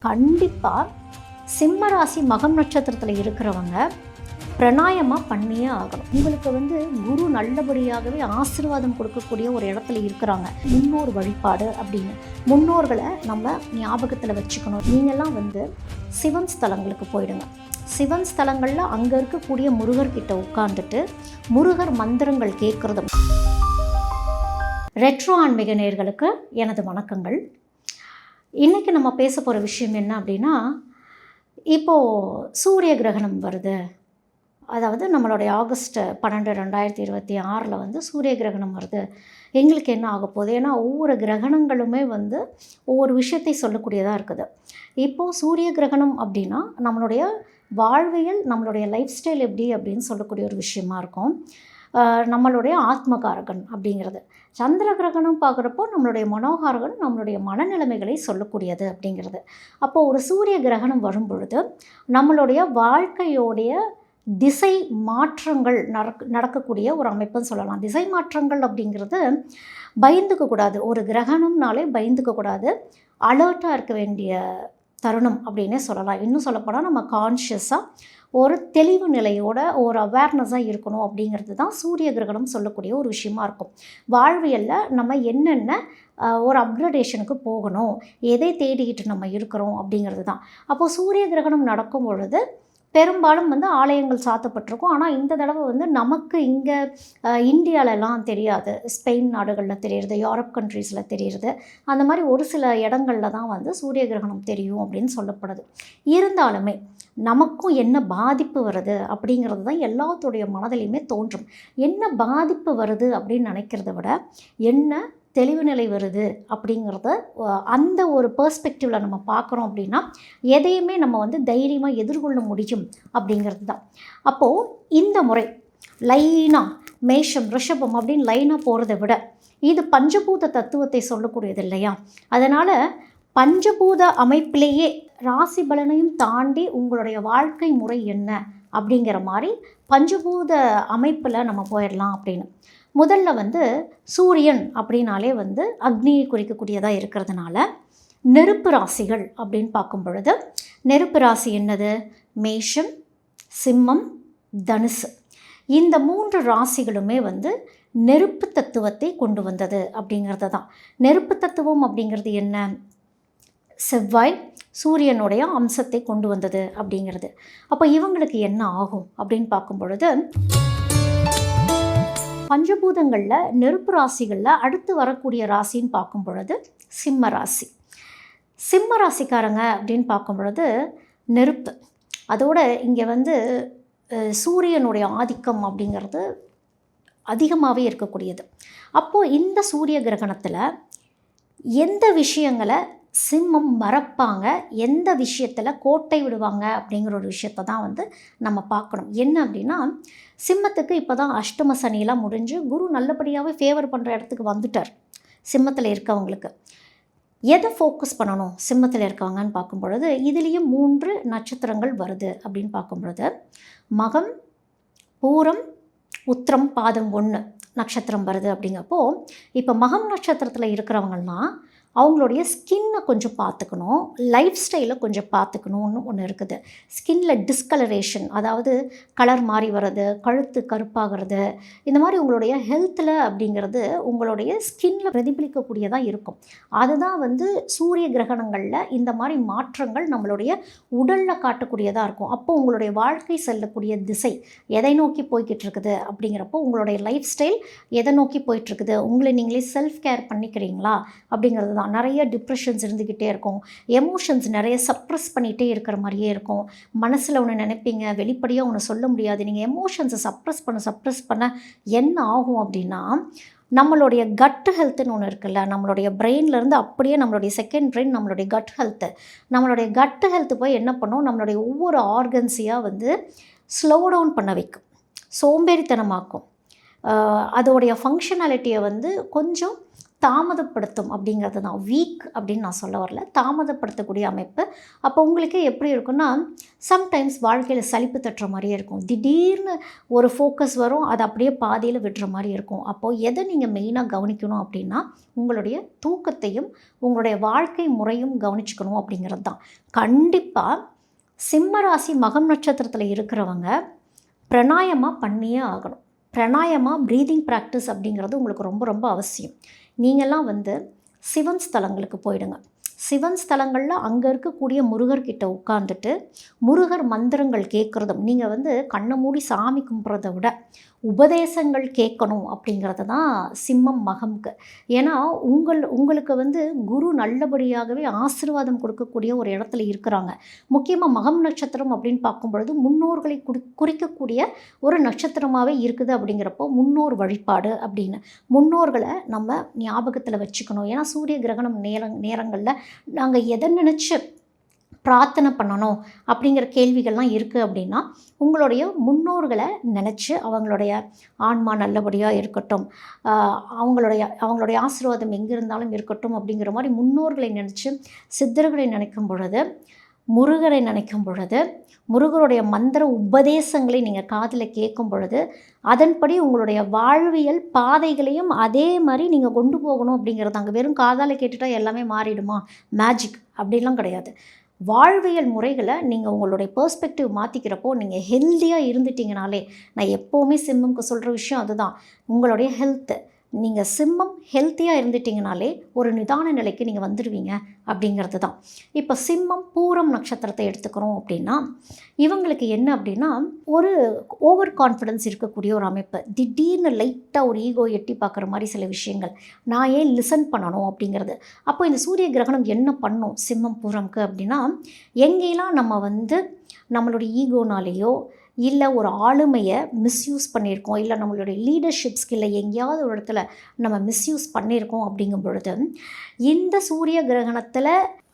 கண்டிப்பாக சிம்ம ராசி மகம் நட்சத்திரத்தில் இருக்கிறவங்க பிராணாயமாக பண்ணியே ஆகணும். உங்களுக்கு குரு நல்லபடியாகவே ஆசீர்வாதம் கொடுக்கக்கூடிய ஒரு இடத்துல இருக்கிறாங்க. முன்னோர் வழிபாடு அப்படின்னு முன்னோர்களை நம்ம ஞாபகத்தில் வச்சுக்கணும். நீங்கள்லாம் சிவன் ஸ்தலங்களுக்கு போயிடுங்க. சிவன் ஸ்தலங்களில் அங்கே இருக்கக்கூடிய முருகர்கிட்ட உட்கார்ந்துட்டு முருகர் மந்திரங்கள் கேட்குறது. ரெட்ரோ ஆன்மீக நேயர்களுக்கு எனது வணக்கங்கள். இன்றைக்கி நம்ம பேச போகிற விஷயம் என்ன அப்படின்னா, இப்போது சூரிய கிரகணம் வருது. அதாவது நம்மளுடைய ஆகஸ்ட் 12, 2026 சூரிய கிரகணம் வருது. எங்களுக்கு என்ன ஆக போகுது? ஏன்னா ஒவ்வொரு கிரகணங்களுமே ஒவ்வொரு விஷயத்தை சொல்லக்கூடியதாக இருக்குது. இப்போது சூரிய கிரகணம் அப்படின்னா நம்மளுடைய வாழ்வியல், நம்மளுடைய லைஃப் ஸ்டைல் எப்படி அப்படின்னு சொல்லக்கூடிய ஒரு விஷயமா இருக்கும். நம்மளுடைய ஆத்மகாரகன் அப்படிங்கிறது. சந்திர கிரகணம் பார்க்குறப்போ நம்மளுடைய மனோகாரகன், நம்மளுடைய மனநிலைமைகளை சொல்லக்கூடியது அப்படிங்கிறது. அப்போது ஒரு சூரிய கிரகணம் வரும் பொழுது நம்மளுடைய வாழ்க்கையோடைய திசை மாற்றங்கள் நடக்கக்கூடிய ஒரு அமைப்புன்னு சொல்லலாம். திசை மாற்றங்கள் அப்படிங்கிறது பயந்துக்கக்கூடாது. ஒரு கிரகணம்னாலே பயந்துக்கக்கூடாது, அலர்ட்டாக இருக்க வேண்டிய தருணம் அப்படின்னே சொல்லலாம். இன்னும் சொல்லப்போனால் நம்ம கான்ஷியஸாக ஒரு தெளிவு நிலையோட ஒரு அவேர்னஸாக இருக்கணும் அப்படிங்கிறது தான் சூரிய கிரகணம் சொல்லக்கூடிய ஒரு விஷயமா இருக்கும். வாழ்வியலில் நம்ம என்னென்ன ஒரு அப்கிரேடேஷனுக்கு போகணும், எதை தேடிக்கிட்டு நம்ம இருக்கிறோம் அப்படிங்கிறது தான். அப்போது சூரிய கிரகணம் நடக்கும் பொழுது பெரும்பாலும் ஆலயங்கள் சாத்தப்பட்டிருக்கும். ஆனால் இந்த தடவை நமக்கு இங்கே இந்தியாவிலலாம் தெரியாது. ஸ்பெயின் நாடுகளில் தெரியுது, யூரோப் கண்ட்ரீஸில் தெரியுது. அந்த மாதிரி ஒரு சில இடங்களில் தான் சூரிய கிரகணம் தெரியும் அப்படின்னு சொல்லப்படுது. இருந்தாலுமே நமக்கும் என்ன பாதிப்பு வருது அப்படிங்கிறது தான் எல்லாத்துடைய மனதிலையுமே தோன்றும். என்ன பாதிப்பு வருது அப்படின்னு நினைக்கிறத விட என்ன தெளிவு நிலை வருது அப்படிங்கிறத அந்த ஒரு பெர்ஸ்பெக்டிவில் நம்ம பார்க்குறோம் அப்படின்னா எதையுமே நம்ம தைரியமாக எதிர்கொள்ள முடியும் அப்படிங்கிறது தான். அப்போது இந்த முறை லைனாக மேஷம் ரிஷபம் அப்படின்னு லைனாக போகிறத விட இது பஞ்சபூத தத்துவத்தை சொல்லக்கூடியது இல்லையா? அதனால் பஞ்சபூத அமைப்பிலேயே ராசி பலனையும் தாண்டி உங்களுடைய வாழ்க்கை முறை என்ன அப்படிங்கிற மாதிரி பஞ்சபூத அமைப்பில் நம்ம போயிடலாம் அப்படின்னு. முதல்ல சூரியன் அப்படின்னாலே அக்னியை குறிக்கக்கூடியதாக இருக்கிறதுனால நெருப்பு ராசிகள் அப்படின்னு பார்க்கும் பொழுது நெருப்பு ராசி என்னது? மேஷம், சிம்மம், தனுசு. இந்த 3 ராசிகளுமே நெருப்பு தத்துவத்தை கொண்டு வந்தது அப்படிங்கிறது தான். நெருப்பு தத்துவம் அப்படிங்கிறது என்ன? செவ்வாய் சூரியனுடைய அம்சத்தை கொண்டு வந்தது அப்படிங்கிறது. அப்போ இவங்களுக்கு என்ன ஆகும் அப்படின்னு பார்க்கும் பொழுது பஞ்சபூதங்களில் நெருப்பு ராசிகளில் அடுத்து வரக்கூடிய ராசின்னு பார்க்கும் பொழுது சிம்ம ராசி. சிம்ம ராசிக்காரங்க அப்படின்னு பார்க்கும் பொழுது நெருப்பு. அதோட இங்கே சூரியனுடைய ஆதிக்கம் அப்படிங்கிறது அதிகமாகவே இருக்கக்கூடியது. அப்போது இந்த சூரிய கிரகணத்தில் எந்த விஷயங்களை சிம்மம் மறப்பாங்க, எந்த விஷயத்தில் கோட்டை விடுவாங்க அப்படிங்கிற ஒரு விஷயத்தை தான் நம்ம பார்க்கணும். என்ன அப்படின்னா, சிம்மத்துக்கு இப்போ தான் அஷ்டம சனியெலாம் முடிஞ்சு குரு நல்லபடியாகவே ஃபேவர் பண்ணுற இடத்துக்கு வந்துட்டார். சிம்மத்தில் இருக்கவங்களுக்கு எதை ஃபோக்கஸ் பண்ணணும் சிம்மத்தில் இருக்கவங்கன்னு பார்க்கும் பொழுது இதுலேயும் 3 நட்சத்திரங்கள் வருது அப்படின்னு பார்க்கும் பொழுது மகம், பூரம், உத்திரம், பாதம் 1 நட்சத்திரம் வருது. அப்படிங்கப்போ இப்போ மகம் நட்சத்திரத்தில் இருக்கிறவங்கலாம் அவங்களுடைய ஸ்கின்னை கொஞ்சம் பார்த்துக்கணும், லைஃப் ஸ்டைலை கொஞ்சம் பார்த்துக்கணும்னு ஒன்று இருக்குது. ஸ்கின்னில் டிஸ்கலரேஷன், அதாவது கலர் மாறி வர்றது, கழுத்து கருப்பாகிறது, இந்த மாதிரி உங்களுடைய ஹெல்த்தில் அப்படிங்கிறது உங்களுடைய ஸ்கின்னில் பிரதிபலிக்கக்கூடியதாக இருக்கும். அதுதான் சூரிய கிரகணங்களில் இந்த மாதிரி மாற்றங்கள் நம்மளுடைய உடலில் காட்டக்கூடியதாக இருக்கும். அப்போது உங்களுடைய வாழ்க்கை செல்லக்கூடிய திசை எதை நோக்கி போய்கிட்டு இருக்குது அப்படிங்கிறப்போ உங்களுடைய லைஃப் ஸ்டைல் எதை நோக்கி போயிட்டுருக்குது, உங்களை நீங்களே செல்ஃப் கேர் பண்ணிக்கிறீங்களா அப்படிங்கிறது தான். நிறைய டிப்ரெஷன்ஸ் இருந்துக்கிட்டே இருக்கும், எமோஷன்ஸ் நிறைய சப்ரெஸ் பண்ணிகிட்டே இருக்கிற மாதிரியே இருக்கும். மனசில் ஒன்று நினைப்பீங்க, வெளிப்படையாக ஒன்று சொல்ல முடியாது. நீங்கள் எமோஷன்ஸை சப்ரெஸ் பண்ண என்ன ஆகும் அப்படின்னா நம்மளுடைய கட் ஹெல்த்துன்னு ஒன்று இருக்குல்ல, நம்மளுடைய பிரெயின்லேருந்து அப்படியே நம்மளுடைய செகண்ட் பிரெயின் நம்மளுடைய கட் ஹெல்த்து, நம்மளுடைய கட் ஹெல்த்து போய் என்ன பண்ணும், நம்மளுடைய ஒவ்வொரு ஆர்கன்ஸையாக ஸ்லோ டவுன் பண்ண வைக்கும், சோம்பேறித்தனமாக்கும், அதோடைய ஃபங்க்ஷனாலிட்டியை கொஞ்சம் தாமதப்படுத்தும் அப்படிங்கிறது தான். வீக் அப்படின்னு நான் சொல்ல வரல, தாமதப்படுத்தக்கூடிய அமைப்பு. அப்போ உங்களுக்கே எப்படி இருக்குன்னா, சம்டைம்ஸ் வாழ்க்கையில் சலிப்பு தட்டுற மாதிரியே இருக்கும். திடீர்னு ஒரு ஃபோக்கஸ் வரும், அது அப்படியே பாதியில் விடுற மாதிரி இருக்கும். அப்போது எதை நீங்கள் மெயினாக கவனிக்கணும் அப்படின்னா, உங்களுடைய தூக்கத்தையும் உங்களுடைய வாழ்க்கை முறையும் கவனிச்சுக்கணும் அப்படிங்கிறது தான். கண்டிப்பாக சிம்ம ராசி மகம் நட்சத்திரத்தில் இருக்கிறவங்க பிராணாயமாக பண்ணியே ஆகணும். பிராணாயமாக ப்ரீதிங் ப்ராக்டிஸ் அப்படிங்கிறது உங்களுக்கு ரொம்ப ரொம்ப அவசியம். நீங்கள்லாம் சிவன் ஸ்தலங்களுக்கு போயிடுங்க. சிவன் ஸ்தலங்களில் அங்கே இருக்கக்கூடிய முருகர்கிட்ட உட்காந்துட்டு முருகர் மந்திரங்கள் கேட்குறதும், நீங்கள் கண்ணை மூடி சாமி கும்பிட்றத விட உபதேசங்கள் கேட்கணும் அப்படிங்கிறது தான் சிம்மம் மகம்க்கு. ஏன்னா உங்களுக்கு குரு நல்லபடியாகவே ஆசீர்வாதம் கொடுக்கக்கூடிய ஒரு இடத்துல இருக்கிறாங்க. முக்கியமாக மகம் நட்சத்திரம் அப்படின்னு பார்க்கும் பொழுது முன்னோர்களை குறிக்கக்கூடிய ஒரு நட்சத்திரமாகவே இருக்குது. அப்படிங்கிறப்போ முன்னோர் வழிபாடு அப்படின்னு முன்னோர்களை நம்ம ஞாபகத்தில் வச்சுக்கணும். ஏன்னா சூரிய கிரகணம் நேரங்களில் நாங்கள் எதை நினச்சி பிரார்த்தனை பண்ணணும் அப்படிங்கிற கேள்விகள்லாம் இருக்குது. அப்படின்னா உங்களுடைய முன்னோர்களை நினச்சி அவங்களுடைய ஆன்மா நல்லபடியாக இருக்கட்டும், அவங்களுடைய ஆசீர்வாதம் எங்கே இருந்தாலும் இருக்கட்டும் அப்படிங்கிற மாதிரி முன்னோர்களை நினச்சி, சித்தர்களை நினைக்கும் பொழுது, முருகரை நினைக்கும் பொழுது, முருகருடைய மந்திர உபதேசங்களை நீங்கள் காதில் கேட்கும் பொழுது, அதன்படி உங்களுடைய வாழ்வியல் பாதைகளையும் அதே மாதிரி நீங்கள் கொண்டு போகணும் அப்படிங்கிறது. அங்கே வெறும் காதால் கேட்டுட்டா எல்லாமே மாறிடுமா? மேஜிக் அப்படிலாம் கிடையாது. வாழ்வியல் முறைகளை நீங்கள் உங்களுடைய பெர்ஸ்பெக்டிவ் மாற்றிக்கிறப்போ, நீங்கள் ஹெல்த்தியாக இருந்துட்டிங்கனாலே, நான் எப்போவுமே சிம்மம்க்கு சொல்கிற விஷயம் அதுதான். உங்களுடைய ஹெல்த்து, நீங்கள் சிம்மம் ஹெல்த்தியாக இருந்துட்டிங்கனாலே ஒரு நிதான நிலைக்கு நீங்கள் வந்துடுவீங்க அப்படிங்கிறது தான். இப்போ சிம்மம் பூரம் நட்சத்திரத்தை எடுத்துக்கிறோம் அப்படின்னா, இவங்களுக்கு என்ன அப்படின்னா, ஒரு ஓவர் கான்ஃபிடென்ஸ் இருக்கக்கூடிய ஒரு அமைப்பு. திடீர்னு லைட்டாக ஒரு ஈகோ எட்டி பார்க்குற மாதிரி சில விஷயங்கள், நான் ஏன் லிசன் பண்ணணும் அப்படிங்கிறது. அப்போ இந்த சூரிய கிரகணம் என்ன பண்ணும் சிம்மம் பூரம்க்கு அப்படின்னா, எங்கேலாம் நம்ம நம்மளுடைய ஈகோனாலேயோ இல்லை ஒரு ஆளுமையை மிஸ்யூஸ் பண்ணியிருக்கோம், இல்லை நம்மளுடைய லீடர்ஷிப் ஸ்கில்லை எங்கேயாவது ஒரு இடத்துல நம்ம மிஸ்யூஸ் பண்ணியிருக்கோம் அப்படிங்கும் பொழுது, இந்த சூரிய கிரகணத்தில்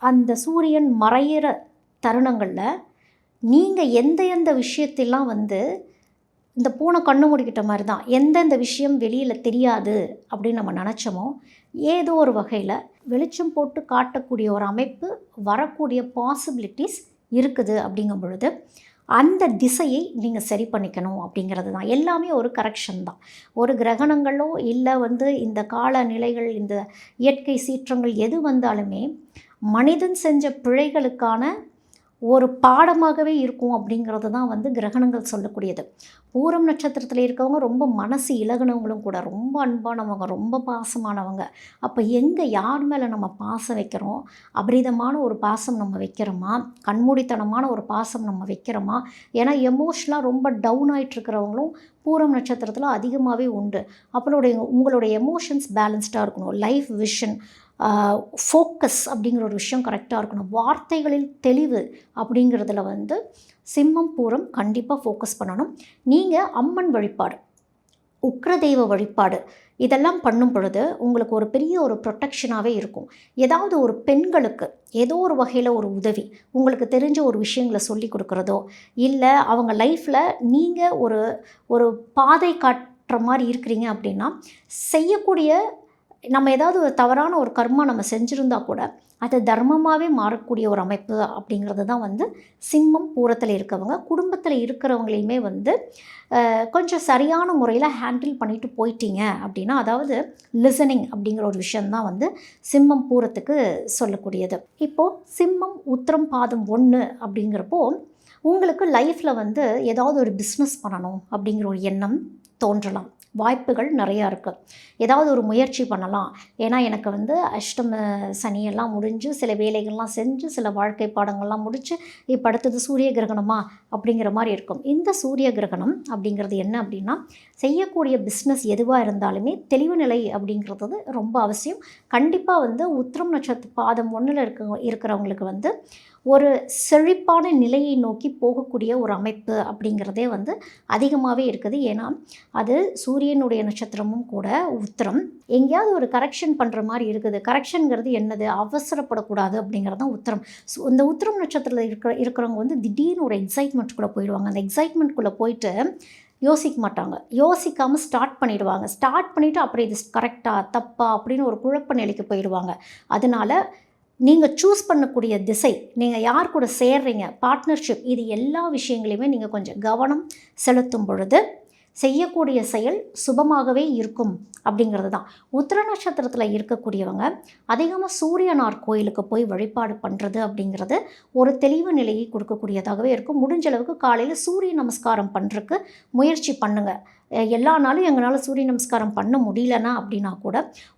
அந்த சூரியன் மறையிற தருணங்களில் நீங்கள் எந்த விஷயத்தெல்லாம் இந்த பூனை கண்ணு மூடிக்கிட்ட மாதிரி தான், எந்தெந்த விஷயம் வெளியில் தெரியாது அப்படின்னு நம்ம நினச்சோமோ, ஏதோ ஒரு வகையில் வெளிச்சம் போட்டு காட்டக்கூடிய ஒரு அமைப்பு வரக்கூடிய பாசிபிலிட்டிஸ் இருக்குது. அப்படிங்கும் பொழுது அந்த திசையை நீங்கள் சரி பண்ணிக்கணும் அப்படிங்கிறது தான். எல்லாமே ஒரு கரெக்ஷன் தான். ஒரு கிரகணங்களோ இல்லை இந்த காலநிலைகள், இந்த இயற்கை சீற்றங்கள் எது வந்தாலுமே மனிதன் செஞ்ச பிழைகளுக்கான ஒரு பாடமாகவே இருக்கும் அப்படிங்கிறது தான் கிரகணங்கள் சொல்லக்கூடியது. பூரம் நட்சத்திரத்தில் இருக்கவங்க ரொம்ப மனசு இலகுனவங்களும் கூட, ரொம்ப அன்பானவங்க, ரொம்ப பாசமானவங்க. அப்போ எங்கே யார் மேலே நம்ம பாசம் வைக்கிறோம், அபரிதமான ஒரு பாசம் நம்ம வைக்கிறோமா, கண்மூடித்தனமான ஒரு பாசம் நம்ம வைக்கிறோமா? ஏன்னா எமோஷ்னலாக ரொம்ப டவுன் ஆகிட்டுருக்கிறவங்களும் பூரம் நட்சத்திரத்தில் அதிகமாகவே உண்டு. உங்களுடைய எமோஷன்ஸ் பேலன்ஸ்டாக இருக்கணும். லைஃப் விஷன், ஃபோக்கஸ் அப்படிங்கிற ஒரு விஷயம் கரெக்டாக இருக்கணும். வார்த்தைகளில் தெளிவு அப்படிங்கிறதுல சிம்மம் பூரம் கண்டிப்பாக ஃபோக்கஸ் பண்ணணும். நீங்கள் அம்மன் வழிபாடு, உக்ரதெய்வ வழிபாடு இதெல்லாம் பண்ணும் பொழுது உங்களுக்கு ஒரு பெரிய ஒரு ப்ரொட்டெக்ஷனாகவே இருக்கும். ஏதாவது ஒரு பெண்களுக்கு ஏதோ ஒரு வகையில் ஒரு உதவி, உங்களுக்கு தெரிஞ்ச ஒரு விஷயங்களை சொல்லி கொடுக்குறதோ, இல்லை அவங்க லைஃப்பில் நீங்கள் ஒரு பாதை காட்டுற மாதிரி இருக்கிறீங்க அப்படின்னா, செய்யக்கூடிய நம்ம ஏதாவது ஒரு தவறான ஒரு கர்மா நம்ம செஞ்சுருந்தால் கூட அது தர்மமாகவே மாறக்கூடிய ஒரு அமைப்பு அப்படிங்கிறது தான் சிம்மம் பூரத்தில் இருக்கவங்க. குடும்பத்தில் இருக்கிறவங்களையுமே கொஞ்சம் சரியான முறையில் ஹேண்டில் பண்ணிட்டு போயிட்டீங்க அப்படின்னா, அதாவது லிசனிங் அப்படிங்கிற ஒரு விஷயந்தான் சிம்மம் பூரத்துக்கு சொல்லக்கூடியது. இப்போது சிம்மம் உத்திரம் பாதம் 1 அப்படிங்கிறப்போ உங்களுக்கு லைஃப்பில் ஏதாவது ஒரு பிஸ்னஸ் பண்ணணும் அப்படிங்கிற ஒரு எண்ணம் தோன்றலாம். வாய்ப்புகள் நிறையா இருக்குது. ஏதாவது ஒரு முயற்சி பண்ணலாம். ஏன்னா எனக்கு அஷ்டம சனியெல்லாம் முடிஞ்சு, சில வேலைகள்லாம் செஞ்சு, சில வாழ்க்கை பாடங்கள்லாம் முடித்து, இப்போ அடுத்தது சூரிய கிரகணமா அப்படிங்கிற மாதிரி இருக்கும். இந்த சூரிய கிரகணம் அப்படிங்கிறது என்ன அப்படின்னா, செய்யக்கூடிய பிஸ்னஸ் எதுவாக இருந்தாலுமே தெளிவு நிலை அப்படிங்கிறது ரொம்ப அவசியம். கண்டிப்பாக உத்திரம் நட்சத்திர பாதம் 1 இருக்கிறவங்களுக்கு ஒரு செழிப்பான நிலையை நோக்கி போகக்கூடிய ஒரு அமைப்பு அப்படிங்கிறதே அதிகமாகவே இருக்குது. ஏன்னா அது சூரியனுடைய நட்சத்திரமும் கூட உத்திரம். எங்கேயாவது ஒரு கரெக்ஷன் பண்ணுற மாதிரி இருக்குது. கரெக்ஷனுங்கிறது என்னது? அவசரப்படக்கூடாது அப்படிங்கிறது தான் உத்திரம். இந்த உத்திரம் நட்சத்திரத்தில் இருக்கிறவங்க திடீர்னு ஒரு எக்ஸைட்மெண்ட்குள்ளே போயிடுவாங்க. அந்த எக்ஸைட்மெண்ட்குள்ளே போயிட்டு யோசிக்க மாட்டாங்க. யோசிக்காமல் ஸ்டார்ட் பண்ணிடுவாங்க. ஸ்டார்ட் பண்ணிவிட்டு அப்புறம் இது கரெக்டா தப்பா அப்படின்னு ஒரு குழப்ப நிலைக்கு போயிடுவாங்க. அதனால் நீங்கள் சூஸ் பண்ணக்கூடிய திசை, நீங்கள் யார் கூட சேர்றீங்க, பார்ட்னர்ஷிப், இது எல்லா விஷயங்களையுமே நீங்கள் கொஞ்சம் கவனம் செலுத்தும் பொழுது செய்யக்கூடிய செயல் சுபமாகவே இருக்கும் அப்படிங்கிறது தான். உத்திர நட்சத்திரத்தில் இருக்கக்கூடியவங்க அதிகமாக சூரியனார் கோயிலுக்கு போய் வழிபாடு பண்ணுறது அப்படிங்கிறது ஒரு தெளிவு நிலையை கொடுக்கக்கூடியதாகவே இருக்கும். முடிஞ்ச அளவுக்கு காலையில் சூரிய நமஸ்காரம் பண்ணுறதுக்கு முயற்சி பண்ணுங்கள். எல்லா நாளும் எங்களால் சூரிய நமஸ்காரம் பண்ண முடியலன்னா அப்படின்னா கூட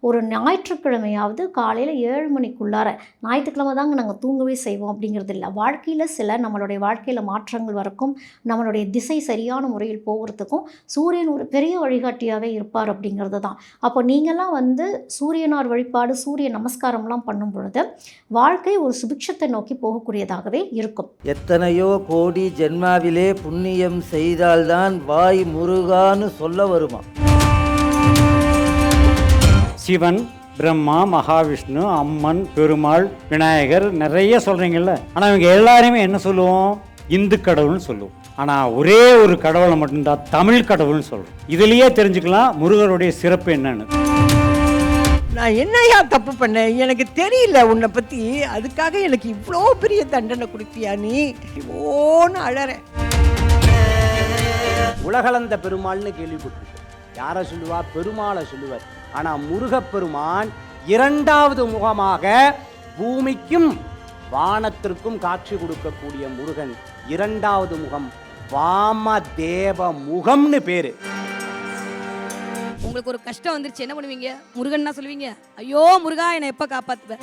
ஒரு ஞாயிற்றுக்கிழமையாவது காலையில் 7 மணிக்குள்ளார, ஞாயிற்றுக்கிழமை தாங்க நாங்கள் தூங்கவே செய்வோம் அப்படிங்கிறது இல்லை, வாழ்க்கையில் சில நம்மளுடைய வாழ்க்கையில் மாற்றங்கள் வரக்கும், நம்மளுடைய திசை சரியான முறையில் போகிறதுக்கும் சூரியன் ஒரு பெரிய வழிகாட்டியாகவே இருப்பார் அப்படிங்கிறது தான். அப்போ நீங்கள்லாம் சூரியனார் வழிபாடு, சூரிய நமஸ்காரம்லாம் பண்ணும் பொழுது வாழ்க்கை ஒரு சுபிக்ஷத்தை நோக்கி போகக்கூடியதாகவே இருக்கும். எத்தனையோ கோடி ஜென்மாவிலே புண்ணியம் செய்தால்தான் வாய் முருகான்னு சொல்ல வருமா? சிவன், பிரம்மா, மகாவிஷ்ணு, அம்மன், பெருமாள், விநாயகர் நிறைய சொல்கிறீங்கல்ல. ஆனால் இவங்க எல்லாருமே என்ன சொல்லுவோம்? இந்து கடவுள்னு சொல்லுவோம். ஆனால் ஒரே ஒரு கடவுளை மட்டும்தான் தமிழ் கடவுள்னு சொல்கிறோம். இதுலேயே தெரிஞ்சுக்கலாம் முருகருடைய சிறப்பு என்னன்னு. நான் என்னையா தப்பு பண்ணேன்? எனக்கு தெரியல உன்னை பற்றி, அதுக்காக எனக்கு இவ்வளோ பெரிய தண்டனை கொடுத்தியா நீ? ஓன்னு அழறேன். உலகளந்த பெருமாள்னு கேள்விப்பட்டிருக்கோம். யாரை சொல்லுவா? பெருமாளை சொல்லுவார். ஆனால் முருகப்பெருமான் இரண்டாவது முகமாக பூமிக்கும் வானத்திற்கும் காட்சி கொடுக்கக்கூடிய முருகன் இரண்டாவது முகம் வாமதேவ முகம்னு பேரு. உங்களுக்கு ஒரு கஷ்டம் வந்துருச்சு, என்ன பண்ணுவீங்க? முருகன்னா சொல்லுவீங்க, ஐயோ முருகா என்னை எப்போ காப்பாத்துவ?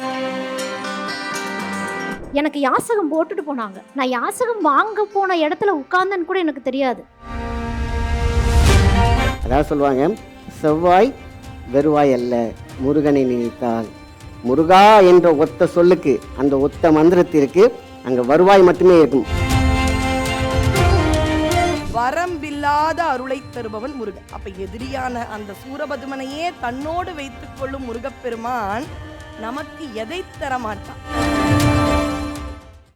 எனக்கு யாசகம் போட்டுட்டு போனாங்க. நான் யாசகம் வாங்க போன இடத்துல உட்கார்ந்தேன்னு கூட எனக்கு தெரியாது. அதாவது சொல்லுவாங்க, செவ்வாய் வெறுவாய் அல்ல, முருகனை நினைத்தால். முருகா என்ற ஒத்த சொல்லுக்கு, அந்த ஒத்த மந்திரத்திற்கு அங்கே வருவாய் மட்டுமே இருக்கும். வரம்பில்லாத அருளை தருபவன் முருகன். அப்ப எதிரியான அந்த சூரபதுமனையே தன்னோடு வைத்துக் கொள்ளும் முருகப்பெருமான் நமக்கு எதை தர மாட்டான்?